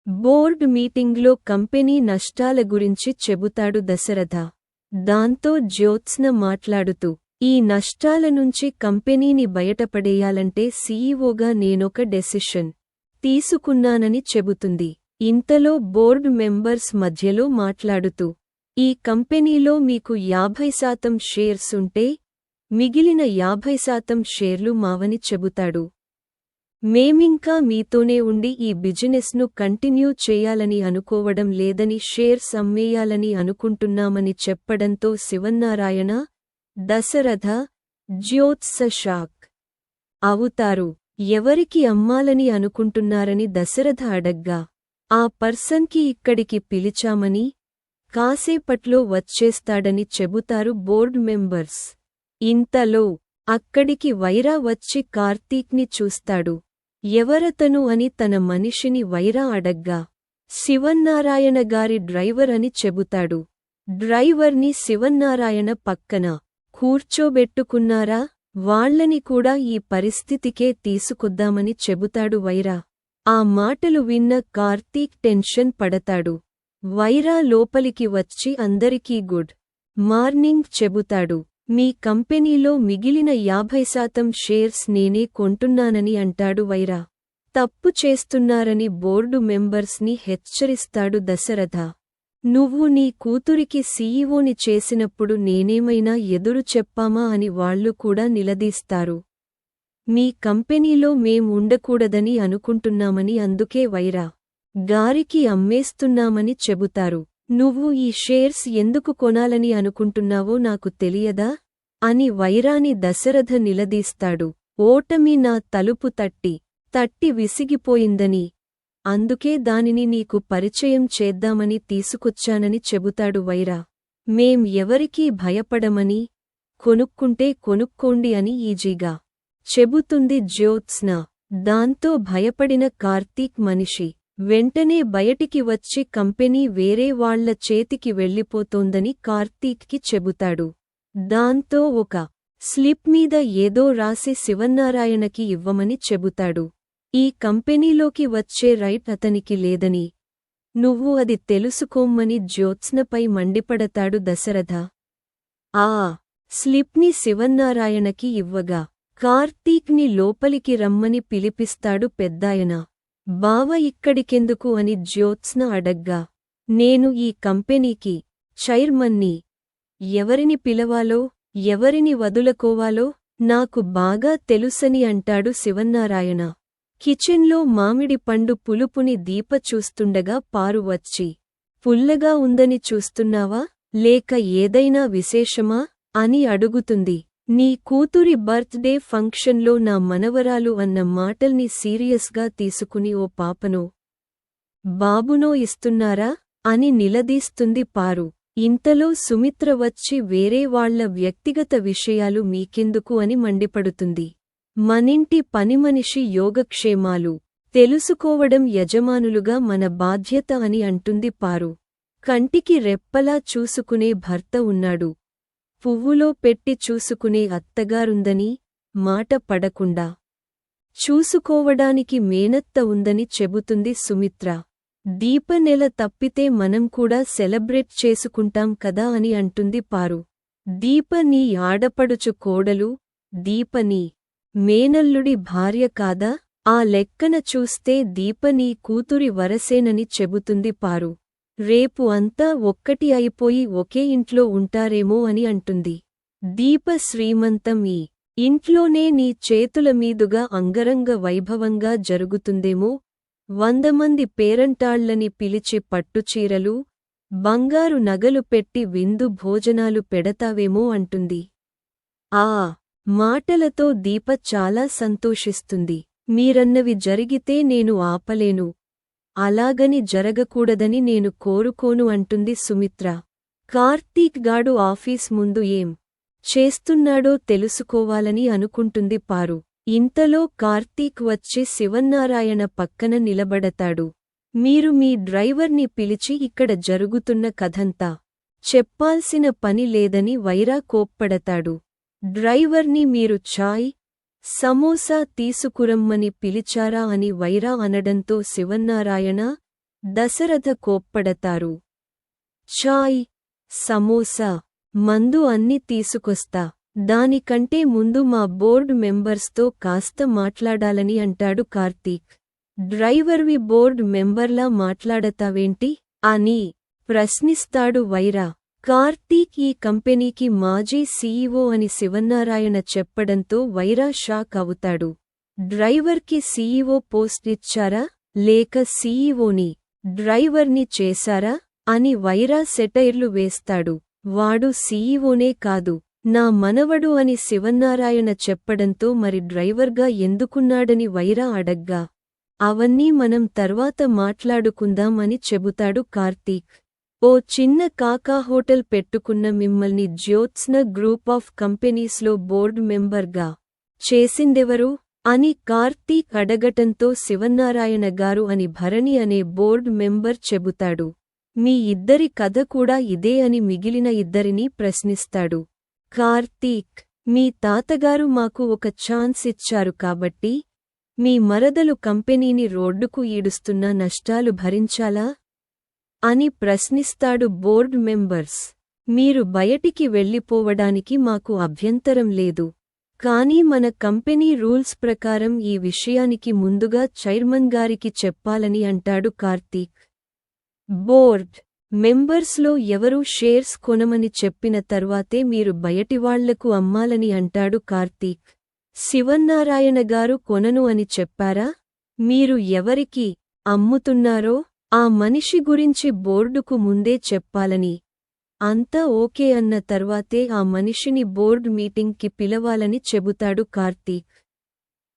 Board మీటింగ్లో company నష్టాల గురించి చెబుతాడు దశరథ. దాంతో జ్యోత్స్న మాట్లాడుతూ, ఈ నష్టాల నుంచి కంపెనీని బయటపడేయాలంటే సీఈఓగా నేనొక డెసిషన్ తీసుకున్నానని చెబుతుంది. ఇంతలో బోర్డు మెంబర్స్ మధ్యలో మాట్లాడుతూ, ఈ కంపెనీలో మీకు 50% షేర్స్ ఉంటే మిగిలిన 50% షేర్లు మావని చెబుతాడు. మేమింకా మీతోనే ఉండి ఈ బిజినెస్ను కంటిన్యూ చేయాలని అనుకోవడం లేదని షేర్స్ అమ్మేయాలని అనుకుంటున్నామని చెప్పడంతో శివన్నారాయణ, దశరథ, జ్యోత్స్న షాక్ అవుతారు. ఎవరికి అమ్మాలని అనుకుంటున్నారని దశరథ అడగ్గా, ఆ పర్సన్కి ఇక్కడికి పిలిచామని, కాసేపట్లో వచ్చేస్తాడని చెబుతారు బోర్డ్ మెంబర్స్. ఇంతలో అక్కడికి వైరా వచ్చి కార్తీక్ని చూస్తాడు. ఎవరతను అని తన మనిషిని వైరా అడగ్గా, శివన్నారాయణ గారి డ్రైవర్ అని చెబుతాడు. డ్రైవర్ని శివన్నారాయణ పక్కన కూర్చోబెట్టుకున్నారా, వాళ్లని కూడా ఈ పరిస్థితికే తీసుకొద్దామని చెబుతాడు వైరా. ఆ మాటలు విన్న కార్తీక్ టెన్షన్ పడతాడు. వైరా లోపలికి వచ్చి అందరికీ గుడ్ మార్నింగ్ చెబుతాడు. మీ కంపెనీలో మిగిలిన 50% షేర్స్ నేనే కొంటున్నానని అంటాడు వైరా. తప్పు చేస్తున్నారని బోర్డు మెంబర్స్ని హెచ్చరిస్తాడు దశరథ. నువ్వు నీ కూతురికి సీఈఓని చేసినప్పుడు నేనేమైనా ఎదురు చెప్పామా అని వాళ్లు కూడా నిలదీస్తారు. మీ కంపెనీలో మేం ఉండకూడదని అనుకుంటున్నామని అందుకే వైరా గారికి అమ్మేస్తున్నామని చెబుతారు. నువ్వు ఈ షేర్స్ ఎందుకు కొనాలని అనుకుంటున్నావో నాకు తెలియదా అని వైరాని దశరథ నిలదీస్తాడు. ఓటమి నా తలుపు తట్టి విసిగిపోయిందని, అందుకే దానిని నీకు పరిచయం చేద్దామని తీసుకొచ్చానని చెబుతాడు వైరా. మేం ఎవరికీ భయపడమని, కొనుక్కుంటే కొనుక్కోండి అని ఈజీగా చెబుతుంది జ్యోత్స్న. దాంతో భయపడిన కార్తీక్ మనిషి వెంటనే బయటికి వచ్చి కంపెనీ వేరే వాళ్ల చేతికి వెళ్ళిపోతోందని కార్తీక్కి చెబుతాడు. దాంతో ఒక స్లిప్ మీద ఏదో రాసి శివన్నారాయణకి ఇవ్వమని చెబుతాడు. ఈ కంపెనీలోకి వచ్చే రైట్ అతనికి లేదని, నువ్వు అది తెలుసుకోమ్మని జ్యోత్స్నపై మండిపడతాడు దశరథ. ఆ స్లిప్ని శివన్నారాయణకి ఇవ్వగా కార్తీక్ని లోపలికి రమ్మని పిలిపిస్తాడు పెద్దాయన. బావ ఇక్కడికెందుకు అని జ్యోత్స్న అడగ్గా, నేను ఈ కంపెనీకి చైర్మన్ని, ఎవరిని పిలవాలో ఎవరిని వదులుకోవాలో నాకు బాగా తెలుసని అంటాడు శివన్నారాయణ. కిచెన్లో మామిడి పండు పులుపుని దీప చూస్తుండగా పారు వచ్చి, పుల్లగా ఉందని చూస్తున్నావా, లేక ఏదైనా విశేషమా అని అడుగుతుంది. నీ కూతురి బర్త్డే ఫంక్షన్లో నా మనవరాలు అన్న మాటల్ని సీరియస్గా తీసుకుని ఓ పాపనో బాబునో ఇస్తున్నారా అని నిలదీస్తుంది పారు. ఇంతలో సుమిత్ర వచ్చి వేరే వాళ్ల వ్యక్తిగత విషయాలు మీకెందుకు అని మండిపడుతుంది. మనింటి పనిమనిషి యోగక్షేమాలు తెలుసుకోవడం యజమానులుగా మన బాధ్యత అని అంటుంది పారు. కంటికి రెప్పలా చూసుకునే భర్త ఉన్నాడు, పువ్వులో పెట్టి చూసుకునే అత్తగారుందని మాట పడకుండా చూసుకోవడానికి మేనత్త ఉందని చెబుతుంది సుమిత్ర. దీప నెల తప్పితే మనం కూడా సెలబ్రేట్ చేసుకుంటాం కదా అని అంటుంది పారు. దీప నీ ఆడపడుచు కోడలు, దీప నీ మేనల్లుడి భార్య కాదా, ఆ లెక్కన చూస్తే దీప నీ కూతురి వరసేనని చెబుతుంది పారు. రేపు అంతా ఒక్కటి అయిపోయి ఒకే ఇంట్లో ఉంటారేమో అని అంటుంది. దీప శ్రీమంతం ఈ ఇంట్లోనే నీ చేతుల మీదుగా అంగరంగ వైభవంగా జరుగుతుందేమో, 100 మంది పేరంటాళ్లని పిలిచి పట్టుచీరలు, బంగారు నగలు పెట్టి విందు భోజనాలు పెడతావేమో అంటుంది. ఆ మాటలతో దీప చాలా సంతోషిస్తుంది. మీరన్నవి జరిగితే నేను ఆపలేను, అలాగని జరగకూడదని నేను కోరుకోను అంటుంది సుమిత్ర. కార్తీక్ గాడు ఆఫీస్ ముందు ఏం చేస్తున్నాడో తెలుసుకోవాలని అనుకుంటుంది పారు. ఇంతలో కార్తీక్ వచ్చి శివన్నారాయణ పక్కన నిలబడతాడు. మీరు మీ డ్రైవర్ని పిలిచి ఇక్కడ జరుగుతున్న కథంతా చెప్పాల్సిన పని లేదని వైరా కోప్పడతాడు. డ్రైవర్ని మీరు ఛాయ్, సమోసా తీసుకురమ్మని పిలిచారా అని వైరా అనడంతో శివన్నారాయణ, దశరథ కోప్పడతారు. చాయ్, సమోసా, మందు అన్ని తీసుకొస్తా. దానికంటే ముందు మా బోర్డు మెంబర్స్తో కాస్త మాట్లాడాలని అంటాడు కార్తీక్. డ్రైవర్వి బోర్డు మెంబర్లా మాట్లాడతావేంటి అని ప్రశ్నిస్తాడు వైరా. కార్తీక్ ఈ కంపెనీకి మాజీ సీఈఓ అని శివన్నారాయణ చెప్పడంతో వైరా షాక్ అవుతాడు. డ్రైవర్కి సీఈఓ పోస్ట్ ఇచ్చారా లేక సీఈఓని డ్రైవర్ని చేశారా అని వైరా సెటైర్లు వేస్తాడు. వాడు సీఈఓనే కాదు, నా మనవడు అని శివన్నారాయణ చెప్పడంతో మరి డ్రైవర్గా ఎందుకున్నాడని వైరా అడగ్గా, అవన్నీ మనం తర్వాత మాట్లాడుకుందాం అని చెబుతాడు కార్తీక్. ఓ చిన్న కాకా హోటల్ పెట్టుకున్న మిమ్మల్ని జ్యోత్స్న గ్రూప్ ఆఫ్ కంపెనీస్లో బోర్డు మెంబర్గా చేసిందెవరు అని కార్తీక్ అడగటంతో శివన్నారాయణ గారు అని భరణి అనే బోర్డు మెంబర్ చెబుతాడు. మీ ఇద్దరి కథ కూడా ఇదే అని మిగిలిన ఇద్దరినీ ప్రశ్నిస్తాడు. కార్తీక్, మీ తాతగారు మాకు ఒక ఛాన్స్ ఇచ్చారు కాబట్టి మీ మరదలు కంపెనీని రోడ్డుకు ఈడుస్తున్న నష్టాలు భరించాలా అని ప్రశ్నిస్తాడు. బోర్డు మెంబర్స్, మీరు బయటికి వెళ్ళిపోవడానికి మాకు అభ్యంతరం లేదు, కానీ మన కంపెనీ రూల్స్ ప్రకారం ఈ విషయానికి ముందుగా చైర్మన్ గారికి చెప్పాలని అంటాడు కార్తీక్. బోర్డ్ మెంబర్స్లో ఎవరూ షేర్స్ కొనమని చెప్పిన తర్వాతే మీరు బయటివాళ్లకు అమ్మాలని అంటాడు కార్తీక్. శివన్నారాయణ గారు కొనను అని చెప్పారా? మీరు ఎవరికి అమ్ముతున్నారో ఆ మనిషి గురించి బోర్డుకు ముందే చెప్పాలని, అంతా ఓకే అన్న తర్వాతే ఆ మనిషిని బోర్డు మీటింగ్కి పిలవాలని చెబుతాడు కార్తీక్.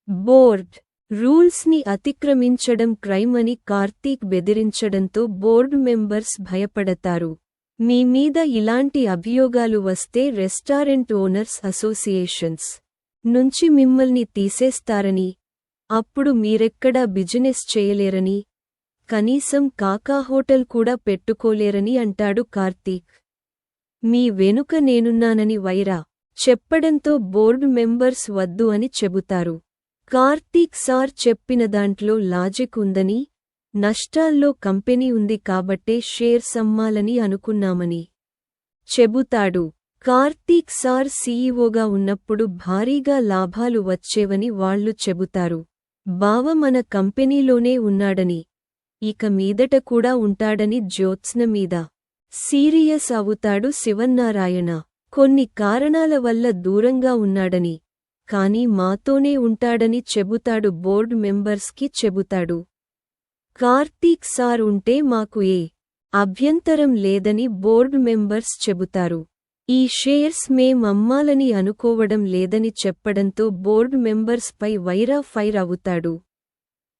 బోర్డ్ రూల్స్ని అతిక్రమించడం క్రైమ్ అని కార్తీక్ బెదిరించడంతో బోర్డు మెంబర్స్ భయపడతారు. మీ మీద ఇలాంటి అభియోగాలు వస్తే రెస్టారెంట్ ఓనర్స్ అసోసియేషన్స్ నుంచి మిమ్మల్ని తీసేస్తారని, అప్పుడు మీరెక్కడా బిజినెస్ చేయలేరని, కనీసం కాకా హోటల్ కూడా పెట్టుకోలేరని అంటాడు కార్తీక్. మీ వెనుక నేనున్నానని వైరా చెప్పడంతో బోర్డు మెంబర్స్ వద్దు అని చెబుతారు. కార్తీక్ సార్ చెప్పిన దాంట్లో లాజిక్ ఉందని, నష్టాల్లో కంపెనీ ఉంది కాబట్టే షేర్స్ అమ్మాలని అనుకున్నామని చెబుతాడు. కార్తీక్ సార్ సీఈఓగా ఉన్నప్పుడు భారీగా లాభాలు వచ్చేవని వాళ్లు చెబుతారు. బావ మన కంపెనీలోనే ఉన్నాడని, ఇక మీదట కూడా ఉంటాడని జ్యోత్స్న మీద సీరియస్ అవుతాడు శివన్నారాయణ. కొన్ని కారణాల వల్ల దూరంగా ఉన్నాడని, కానీ మాతోనే ఉంటాడని చెబుతాడు. బోర్డు మెంబర్స్కి చెబుతాడు. కార్తీక్ సార్ ఉంటే మాకు ఏ అభ్యంతరం లేదని బోర్డు మెంబర్స్ చెబుతారు. ఈ షేర్స్ మేం అమ్మాలని అనుకోవడం లేదని చెప్పడంతో బోర్డు మెంబర్స్ పై వైరా ఫైర్ అవుతాడు.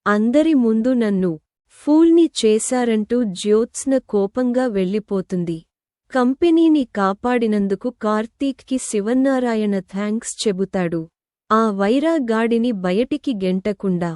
అందరి ముందు నన్ను ఫూల్ని చేశారంటూ జ్యోత్స్న కోపంగా వెళ్ళిపోతుంది. కంపెనీని కాపాడినందుకు కార్తీక్కి శివన్నారాయణ థాంక్స్ చెబుతాడు. ఆ వైరా గాడిని బయటికి గెంటకుండా